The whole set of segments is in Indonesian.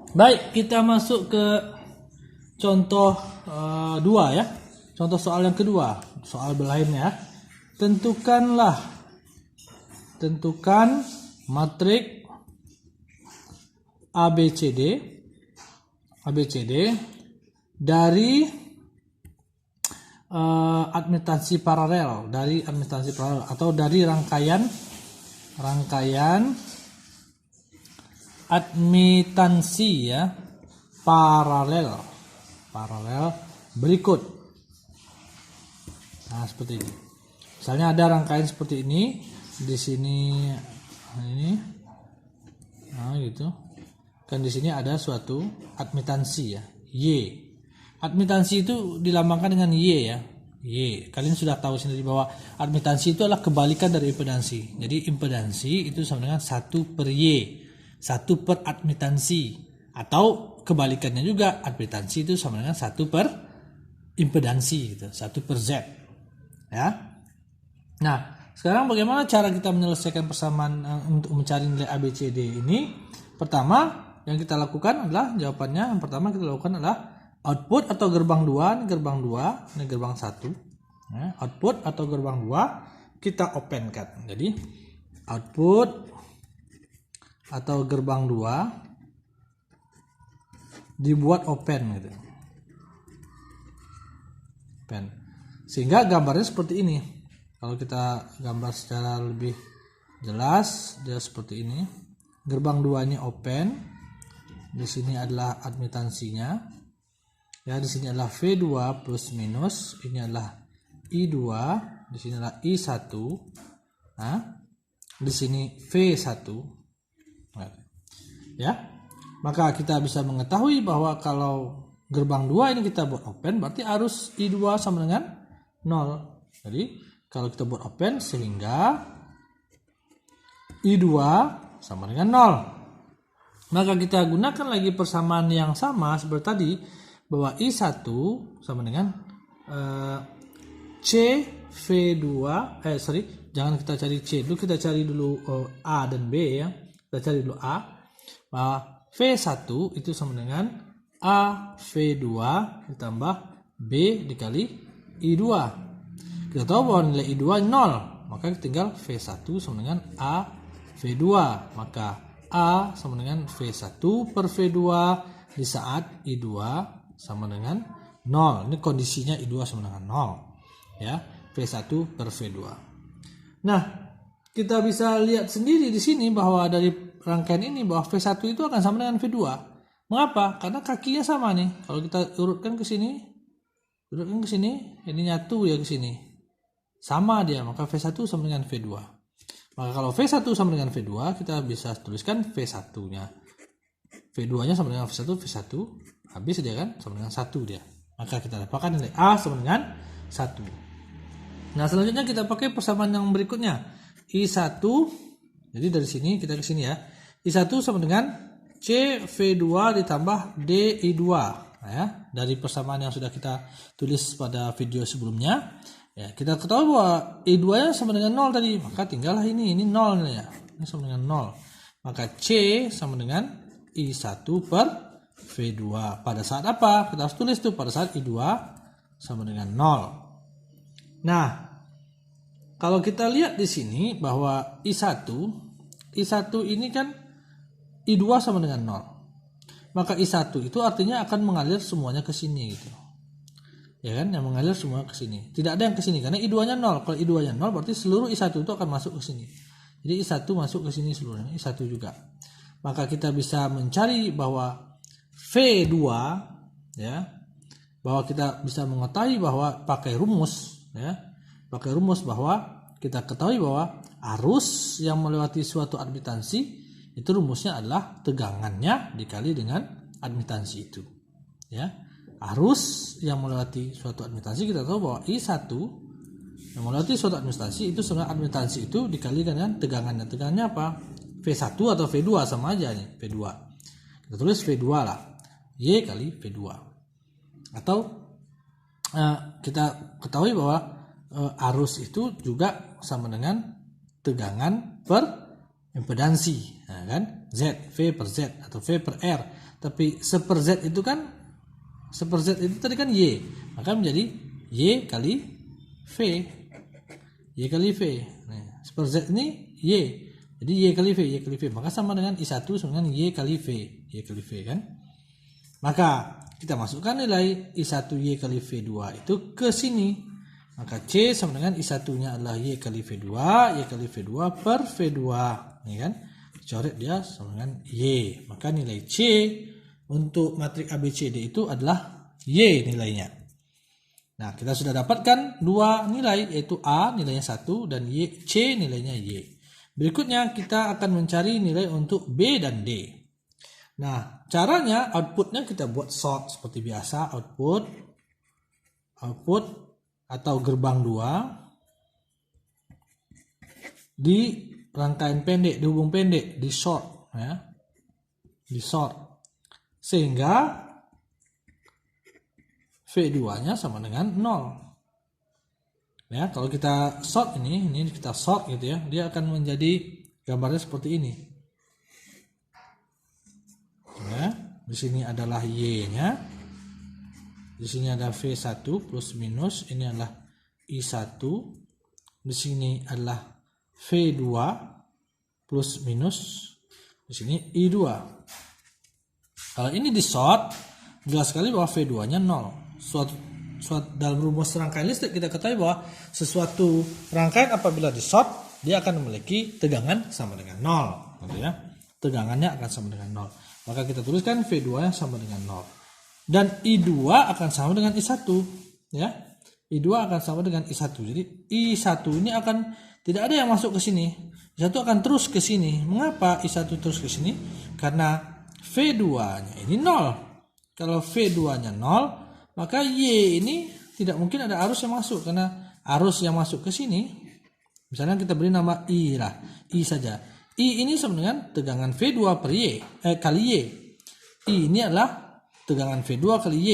Baik, kita masuk ke contoh 2 ya. Contoh soal yang kedua, soal berlainnya. Tentukan matrik ABCD dari admitansi paralel, atau dari rangkaian admitansi ya paralel berikut. Nah, seperti ini. Misalnya ada rangkaian seperti ini, di sini ini. Nah, gitu. Kan di sini ada suatu admitansi ya, Y. Admitansi itu dilambangkan dengan Y ya. Y. Kalian sudah tahu sendiri bahwa admitansi itu adalah kebalikan dari impedansi. Jadi impedansi itu sama dengan 1/Y. 1 per admitansi, atau kebalikannya juga, admitansi itu sama dengan 1 per impedansi gitu, 1 per Z ya. Nah, sekarang bagaimana cara kita menyelesaikan persamaan untuk mencari nilai ABCD ini? Pertama yang kita lakukan adalah, jawabannya yang pertama kita lakukan adalah output atau gerbang 2, ini gerbang 2, ini gerbang 1 ya. Output atau gerbang 2 kita open kan. Jadi output atau gerbang 2 dibuat open gitu. Open. Sehingga gambarnya seperti ini. Kalau kita gambar secara lebih jelas, dia seperti ini. Gerbang 2-nya open. Di sini adalah admitansinya. Ya, di sini adalah V2 plus minus, ini adalah I2, di sini adalah I1. Nah, di sini V1. Ya, maka kita bisa mengetahui bahwa kalau gerbang 2 ini kita buat open, berarti arus I2 sama dengan 0. Jadi kalau kita buat open, sehingga I2 sama dengan 0. Maka kita gunakan lagi persamaan yang sama seperti tadi, bahwa I1 sama dengan CV2, jangan kita cari C dulu, kita cari dulu A dan B ya. Kita cari dulu A. Bahwa V1 itu sama dengan A V2 ditambah B dikali I2. Kita tahu bahwa nilai I2 0, maka tinggal V1 sama dengan A V2. Maka A sama dengan V1 per V2 di saat I2 sama dengan 0. Ini kondisinya I2 sama dengan 0 ya, V1 per V2. Nah, kita bisa lihat sendiri di sini bahwa dari rangkaian ini bahwa V1 itu akan sama dengan V2. Mengapa? Karena kakinya sama nih. Kalau kita urutkan ke sini, ini nyatu ya ke sini. Sama dia, maka V1 sama dengan V2. Maka kalau V1 sama dengan V2, kita bisa tuliskan V1-nya. V2-nya sama dengan V1, habis dia kan sama dengan 1 dia. Maka kita dapatkan nilai A sama dengan 1. Nah, selanjutnya kita pakai persamaan yang berikutnya. I1, jadi dari sini kita ke sini ya. I1 sama dengan CV2 ditambah DI2 ya. Dari persamaan yang sudah kita tulis pada video sebelumnya ya, kita ketahui bahwa I2 nya sama dengan 0 tadi, maka tinggallah ini 0 ya. Ini sama dengan 0. Maka C sama dengan I1 per V2. Pada saat apa? Kita harus tulis tuh pada saat I2 sama dengan 0. Nah, kalau kita lihat di sini bahwa I1 ini kan I2 sama dengan 0. Maka I1 itu artinya akan mengalir semuanya ke sini gitu. Ya kan, yang mengalir semua ke sini. Tidak ada yang ke sini karena I2-nya 0. Kalau I2-nya 0 berarti seluruh I1 itu akan masuk ke sini. Jadi I1 masuk ke sini seluruhnya, I1 juga. Maka kita bisa mencari bahwa V2 ya, bahwa kita bisa mengetahui bahwa pakai rumus ya. Pakai rumus bahwa kita ketahui bahwa arus yang melewati suatu admitansi itu rumusnya adalah tegangannya dikali dengan admitansi itu. Ya, arus yang melewati suatu admitansi kita tahu bahwa I1 yang melewati suatu admitansi itu sama admitansi itu dikali dengan tegangannya. Tegangannya apa? V1 atau V2 sama aja nih, V2. Kita tulis V2 lah. Y kali V2. Atau kita ketahui bahwa arus itu juga sama dengan tegangan per impedansi, nah, kan? Z, V per Z atau V per R. Tapi seper Z itu kan, seper Z itu tadi kan Y, maka menjadi Y kali V. Y kali V. Nah, seper Z ini Y. Jadi Y kali V, Y kali V. Maka sama dengan I1 sama dengan Y kali V. Y kali V kan. Maka kita masukkan nilai I1Y kali V2 itu ke sini. Maka C sama dengan I1-nya adalah Y kali V2, Y kali V2 per V2. Ini kan. Coret dia sama dengan Y. Maka nilai C untuk matriks ABCD itu adalah Y nilainya. Nah, kita sudah dapatkan dua nilai, yaitu A nilainya 1 dan Y, C nilainya Y. Berikutnya kita akan mencari nilai untuk B dan D. Nah, caranya outputnya kita buat sort seperti biasa, output atau gerbang 2 di rangkaian pendek, di hubung pendek, di sort ya. Di sort. Sehingga V2-nya sama dengan 0. Ya, kalau kita sort ini kita sort gitu ya, dia akan menjadi gambarnya seperti ini. Ya, di sini adalah Y-nya. Di sini ada V1 plus minus, ini adalah I1. Di sini adalah V2 plus minus, di sini I2. Kalau ini di sort, jelas sekali bahwa V2-nya 0. Dalam rumus rangkaian listrik kita ketahui bahwa sesuatu rangkaian apabila di short dia akan memiliki tegangan sama dengan 0, gitu ya. Tegangannya akan sama dengan 0. Maka kita tuliskan V2 sama dengan 0. Dan I2 akan sama dengan I1, ya. I2 akan sama dengan I1. Jadi I1 ini akan tidak ada yang masuk ke sini. I1 akan terus ke sini. Mengapa I1 terus ke sini? Karena V2-nya ini 0. Kalau V2-nya 0, maka Y ini tidak mungkin ada arus yang masuk, karena arus yang masuk ke sini, misalnya kita beri nama I lah, I saja. I ini sama dengan tegangan V2 per Y, kali Y. I ini adalah tegangan V2 kali Y.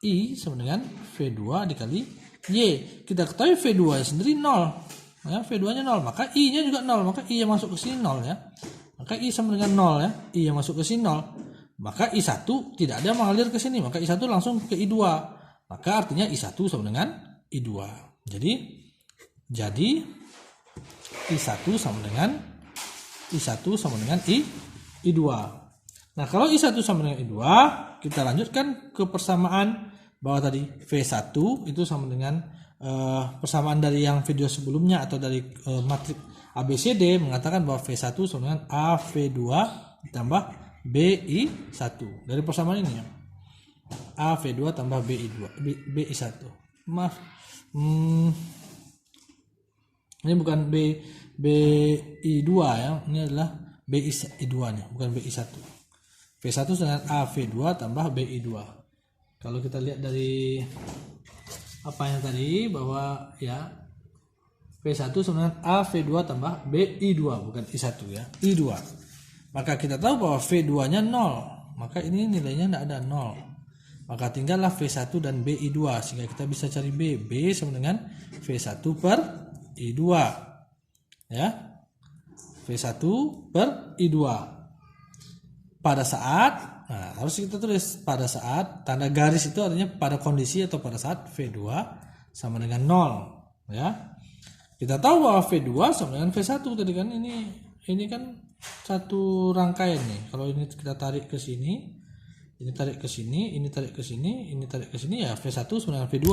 I sama dengan V2 dikali Y. Kita ketahui V2 sendiri 0. Ya, V2-nya 0, maka I-nya juga 0, maka I yang masuk ke sini 0 ya. Maka I sama dengan 0 ya. I yang masuk ke sini 0. Maka I1 tidak ada mengalir ke sini, maka I1 langsung ke I2. Maka artinya I1 sama dengan I2. Jadi I1 sama dengan I2. Nah, kalau I1 sama dengan I2, kita lanjutkan ke persamaan bahwa tadi V1 itu sama dengan persamaan dari yang video sebelumnya atau dari matriks ABCD mengatakan bahwa V1 sama dengan AV2 ditambah BI1. Dari persamaan ini ya. AV2 tambah BI1. Maaf. Ini bukan BI2 ya. Ini adalah BI2-nya, bukan BI1. V1 dengan AV2 tambah BI2. Kalau kita lihat dari apanya tadi bahwa ya V1 sama dengan AV2 tambah BI2, bukan I1 ya. I2. Maka kita tahu bahwa V2-nya 0. Maka ini nilainya tidak ada 0. Maka tinggallah V1 dan BI2. Sehingga kita bisa cari B. B sama dengan V1 per I2. Ya. V1 per I2. Pada saat, nah harus kita tulis pada saat, tanda garis itu artinya pada kondisi atau pada saat V2 sama dengan 0. Ya. Kita tahu bahwa V2 sama dengan V1 tadi kan, ini kan satu rangkaian nih. Kalau ini kita tarik ke sini, ini tarik ke sini, ini tarik ke sini, ini tarik ke sini, ya V1 sama dengan V2.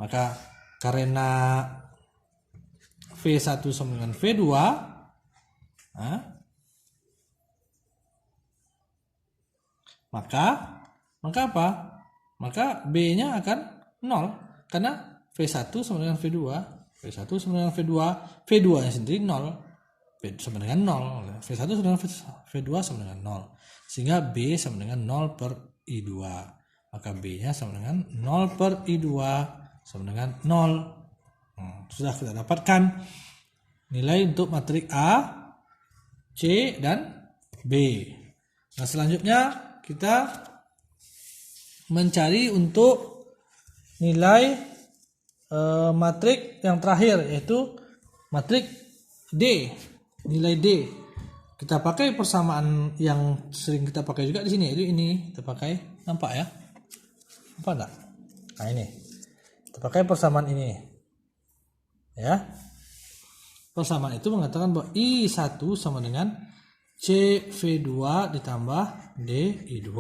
Maka karena V1 sama dengan V2, maka apa? Maka B-nya akan 0 karena V1 sama dengan V2, V1 sama dengan V2, V2-nya sendiri 0. V sama dengan 0. V1 sama dengan V2 sama dengan 0. Sehingga B sama dengan 0 per I2. Maka B-nya sama dengan 0 per I2 sama dengan 0. Sudah kita dapatkan nilai untuk matriks A, C, dan B. Nah, selanjutnya kita mencari untuk nilai matriks yang terakhir, yaitu matriks D. nilai D. Kita pakai persamaan yang sering kita pakai juga di sini, yaitu ini. Kita pakai, nampak ya? Nampak enggak? Nah ini. Kita pakai persamaan ini. Ya. Persamaan itu mengatakan bahwa I1 sama dengan CV2 ditambah DI2.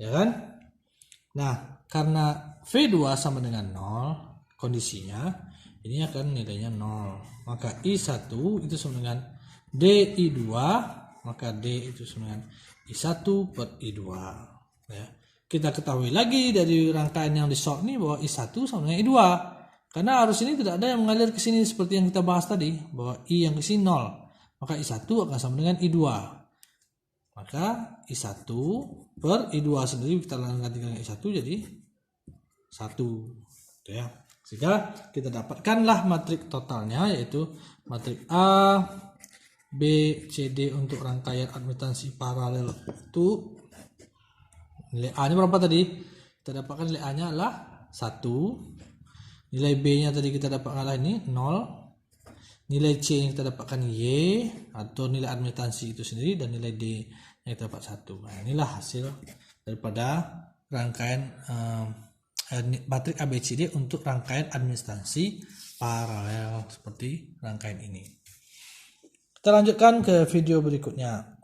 Ya kan? Nah, karena V2 sama dengan 0, kondisinya ini akan nilainya 0. Maka I1 itu sama dengan DI2, maka D itu sama dengan I1 per I2. Ya. Kita ketahui lagi dari rangkaian yang di short ini bahwa I1 sama dengan I2. Karena arus ini tidak ada yang mengalir ke sini seperti yang kita bahas tadi, bahwa I yang ke sini 0. Maka I1 akan sama dengan I2. Maka I1 per I2 sendiri kita gantikan I1 jadi 1. Ya. Sehingga kita dapatkanlah matrik totalnya, yaitu matrik A, B, C, D untuk rangkaian admitansi paralel itu nilai A nya berapa tadi? Kita dapatkan nilai A nya adalah 1. Nilai B nya tadi kita dapatkan ini 0. Nilai C yang kita dapatkan Y atau nilai admitansi itu sendiri, dan nilai D yang kita dapat 1. Nah, inilah hasil daripada rangkaian matrik ABCD untuk rangkaian admitansi paralel seperti rangkaian ini. Kita lanjutkan ke video berikutnya.